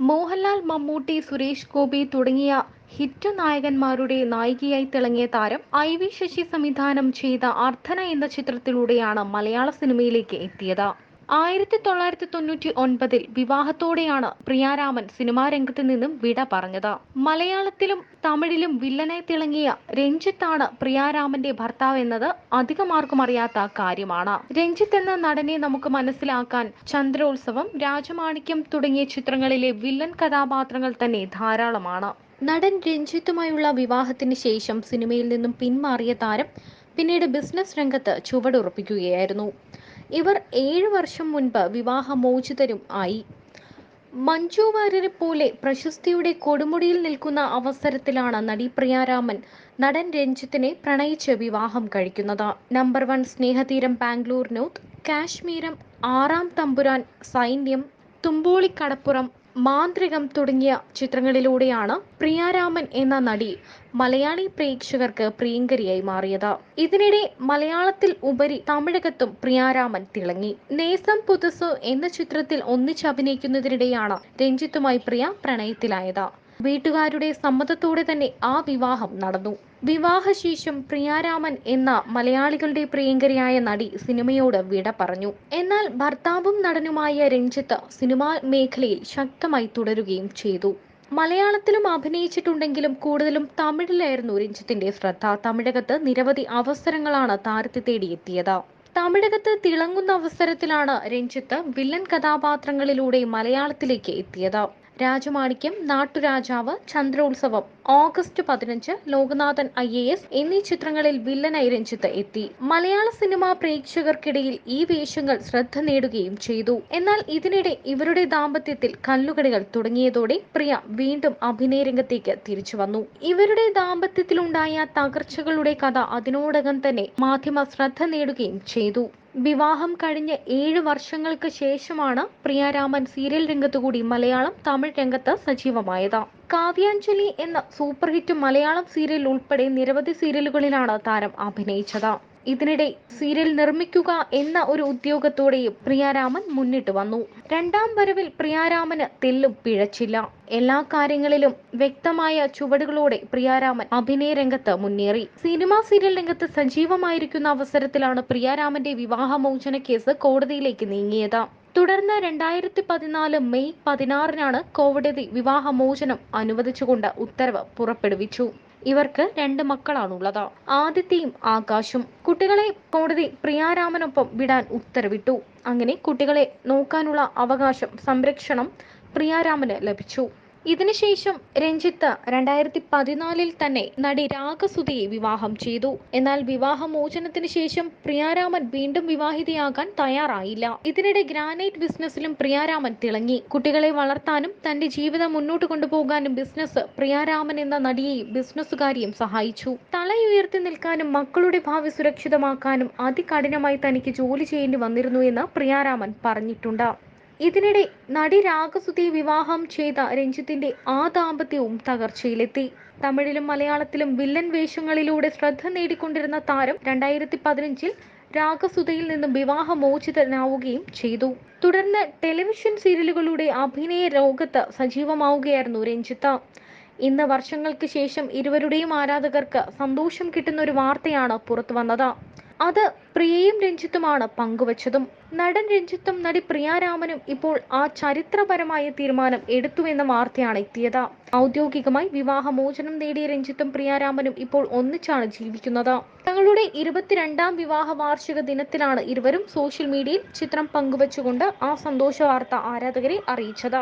മോഹൻലാൽ, മമ്മൂട്ടി, സുരേഷ് ഗോപി തുടങ്ങിയ ഹിറ്റ് നായകന്മാരുടെ നായികയായി തിളങ്ങിയ താരം IV ശശി സംവിധാനം ചെയ്ത അർദ്ധന എന്ന ചിത്രത്തിലൂടെയാണ് മലയാള സിനിമയിലേക്ക് എത്തിയത്. 1999 വിവാഹത്തോടെയാണ് പ്രിയാരാമൻ സിനിമാ രംഗത്ത് നിന്നും വിട പറഞ്ഞത്. മലയാളത്തിലും തമിഴിലും വില്ലനായി തിളങ്ങിയ രഞ്ജിത്താണ് പ്രിയാരാമന്റെ ഭർത്താവ് എന്നത് അധികമാർക്കും അറിയാത്ത കാര്യമാണ്. രഞ്ജിത്ത് എന്ന നടനെ നമുക്ക് മനസ്സിലാക്കാൻ ചന്ദ്രോത്സവം, രാജമാണിക്യം തുടങ്ങിയ ചിത്രങ്ങളിലെ വില്ലൻ കഥാപാത്രങ്ങൾ തന്നെ ധാരാളമാണ്. നടൻ രഞ്ജിത്തുമായുള്ള വിവാഹത്തിന് ശേഷം സിനിമയിൽ നിന്നും പിന്മാറിയ താരം പിന്നീട് ബിസിനസ് രംഗത്ത് ചുവടുറപ്പിക്കുകയായിരുന്നു. ഇവർ 7 വർഷം മുൻപ് വിവാഹമോചിതരും ആയി. മഞ്ജു വാര്യരെ പോലെ പ്രശസ്തിയുടെ കൊടുമുടിയിൽ നിൽക്കുന്ന അവസരത്തിലാണ് നടി പ്രിയാരാമൻ നടൻ രഞ്ജിത്തിനെ പ്രണയിച്ച് വിവാഹം കഴിക്കുന്നത്. നമ്പർ 1, സ്നേഹതീരം, ബാംഗ്ലൂർ നോർത്ത്, കാശ്മീരം, ആറാം തമ്പുരാൻ, സൈന്യം, തുമ്പോളിക്കടപ്പുറം, മാന്ത്രികം തുടങ്ങിയ ചിത്രങ്ങളിലൂടെയാണ് പ്രിയാരാമൻ എന്ന നടി മലയാളി പ്രേക്ഷകർക്ക് പ്രിയങ്കരിയായി മാറിയത്. ഇതിനിടെ മലയാളത്തിൽ ഉപരി തമിഴകത്തും പ്രിയാരാമൻ തിളങ്ങി. നേസം പുതുസു എന്ന ചിത്രത്തിൽ ഒന്നിച്ചഭിനയിക്കുന്നതിനിടെയാണ് രഞ്ജിത്തുമായി പ്രിയ പ്രണയത്തിലായത്. വീട്ടുകാരുടെ സമ്മതത്തോടെ തന്നെ ആ വിവാഹം നടന്നു. വിവാഹശേഷം പ്രിയാരാമൻ എന്ന മലയാളികളുടെ പ്രിയങ്കരിയായ നടി സിനിമയോട് വിട പറഞ്ഞു. എന്നാൽ ഭർത്താവും നടനുമായ രഞ്ജിത്ത് സിനിമാ മേഖലയിൽ ശക്തമായി തുടരുകയും ചെയ്തു. മലയാളത്തിലും അഭിനയിച്ചിട്ടുണ്ടെങ്കിലും കൂടുതലും തമിഴിലായിരുന്നു രഞ്ജിത്തിന്റെ ശ്രദ്ധ. തമിഴകത്ത് നിരവധി അവസരങ്ങളാണ് താരത്തെ തേടിയെത്തിയത്. തമിഴകത്ത് തിളങ്ങുന്ന അവസരത്തിലാണ് രഞ്ജിത്ത് വില്ലൻ കഥാപാത്രങ്ങളിലൂടെ മലയാളത്തിലേക്ക് എത്തിയത്. രാജമാണിക്യം, നാട്ടുരാജാവ്, ചന്ദ്രോത്സവം, ഓഗസ്റ്റ് 15, ലോകനാഥൻ IAS എന്നീ ചിത്രങ്ങളിൽ വില്ലനായി രഞ്ജിത്ത് എത്തി. മലയാള സിനിമാ പ്രേക്ഷകർക്കിടയിൽ ഈ വേഷങ്ങൾ ശ്രദ്ധ നേടുകയും ചെയ്തു. എന്നാൽ ഇതിനിടെ ഇവരുടെ ദാമ്പത്യത്തിൽ കല്ലുകടികൾ തുടങ്ങിയതോടെ പ്രിയ വീണ്ടും അഭിനയ രംഗത്തേക്ക് തിരിച്ചു വന്നു. ഇവരുടെ ദാമ്പത്യത്തിലുണ്ടായ തകർച്ചകളുടെ കഥ അതിനോടകം തന്നെ മാധ്യമ ശ്രദ്ധ നേടുകയും ചെയ്തു. വിവാഹം കഴിഞ്ഞ് 7 വർഷങ്ങൾക്ക് ശേഷമാണ് പ്രിയാരാമൻ സീരിയൽ രംഗത്തുകൂടി മലയാളം, തമിഴ് രംഗത്ത് സജീവമായത്. കാവ്യാഞ്ജലി എന്ന സൂപ്പർഹിറ്റ് മലയാളം സീരിയൽ ഉൾപ്പെടെ നിരവധി സീരിയലുകളിലാണ് താരം അഭിനയിച്ചത്. ഇതിനിടെ സീരിയൽ നിർമ്മിക്കുക എന്ന ഒരു ഉദ്യോഗത്തോടെയും പ്രിയാരാമൻ മുന്നിട്ട് വന്നു. രണ്ടാം വരവിൽ പ്രിയാരാമന് തെല്ലും പിഴച്ചില്ല. എല്ലാ കാര്യങ്ങളിലും വ്യക്തമായ ചുവടുകളോടെ പ്രിയാരാമൻ അഭിനയ രംഗത്ത് മുന്നേറി. സിനിമാ സീരിയൽ രംഗത്ത് സജീവമായിരിക്കുന്ന അവസരത്തിലാണ് പ്രിയാരാമന്റെ വിവാഹമോചന കേസ് കോടതിയിലേക്ക് നീങ്ങിയത്. തുടർന്ന് 2014 മെയ് 16 കോടതി വിവാഹമോചനം അനുവദിച്ചുകൊണ്ട് ഉത്തരവ് പുറപ്പെടുവിച്ചു. ഇവർക്ക് 2 മക്കളാണുള്ളത്. ആദിത്യയും ആകാശും. കുട്ടികളെ കോടതി പ്രിയാരാമനൊപ്പം വിടാൻ ഉത്തരവിട്ടു. അങ്ങനെ കുട്ടികളെ നോക്കാനുള്ള അവകാശം, സംരക്ഷണം പ്രിയാരാമന് ലഭിച്ചു. ഇതിനുശേഷം രഞ്ജിത്ത് 2014 തന്നെ നടി രാഗസുധയെ വിവാഹം ചെയ്തു. എന്നാൽ വിവാഹമോചനത്തിന് ശേഷം പ്രിയാരാമൻ വീണ്ടും വിവാഹിതയാകാൻ തയ്യാറായില്ല. ഇതിനിടെ ഗ്രാനൈറ്റ് ബിസിനസ്സിലും പ്രിയാരാമൻ തിളങ്ങി. കുട്ടികളെ വളർത്താനും തന്റെ ജീവിതം മുന്നോട്ട് കൊണ്ടുപോകാനും ബിസിനസ് പ്രിയാരാമൻ എന്ന നടിയെയും ബിസിനസ്സുകാരിയും സഹായിച്ചു. തലയുയർത്തി നിൽക്കാനും മക്കളുടെ ഭാവി സുരക്ഷിതമാക്കാനും അതികഠിനമായി തനിക്ക് ജോലി ചെയ്യേണ്ടി വന്നിരുന്നു എന്ന് പ്രിയാരാമൻ പറഞ്ഞിട്ടുണ്ട്. ഇതിനിടെ നടി രാഗസുധയെ വിവാഹം ചെയ്ത രഞ്ജിത്തിന്റെ ആ ദാമ്പത്യവും തകർച്ചയിലെത്തി. തമിഴിലും മലയാളത്തിലും വില്ലൻ വേഷങ്ങളിലൂടെ ശ്രദ്ധ നേടിക്കൊണ്ടിരുന്ന താരം 2015 രാഗസുധയിൽ നിന്നും വിവാഹമോചിതനാവുകയും ചെയ്തു. തുടർന്ന് ടെലിവിഷൻ സീരിയലുകളുടെ അഭിനയ ലോകത്ത് സജീവമാവുകയായിരുന്നു രഞ്ജിത്ത്. ഇന്ന് വർഷങ്ങൾക്ക് ശേഷം ഇരുവരുടെയും ആരാധകർക്ക് സന്തോഷം കിട്ടുന്ന ഒരു വാർത്തയാണ് പുറത്തു വന്നത്. അത് പ്രിയയും രഞ്ജിത്തുമാണ് പങ്കുവച്ചതും. നടൻ രഞ്ജിത്തും നടി പ്രിയാരാമനും ഇപ്പോൾ ആ ചരിത്രപരമായ തീരുമാനം എടുത്തുവെന്ന വാർത്തയാണ് എത്തിയത്. ഔദ്യോഗികമായി വിവാഹമോചനം നേടിയ രഞ്ജിത്തും പ്രിയാരാമനും ഇപ്പോൾ ഒന്നിച്ചാണ് ജീവിക്കുന്നത്. തങ്ങളുടെ 22ാം വിവാഹ വാർഷിക ദിനത്തിലാണ് ഇരുവരും സോഷ്യൽ മീഡിയയിൽ ചിത്രം പങ്കുവച്ചുകൊണ്ട് ആ സന്തോഷ വാർത്ത ആരാധകരെ അറിയിച്ചത്.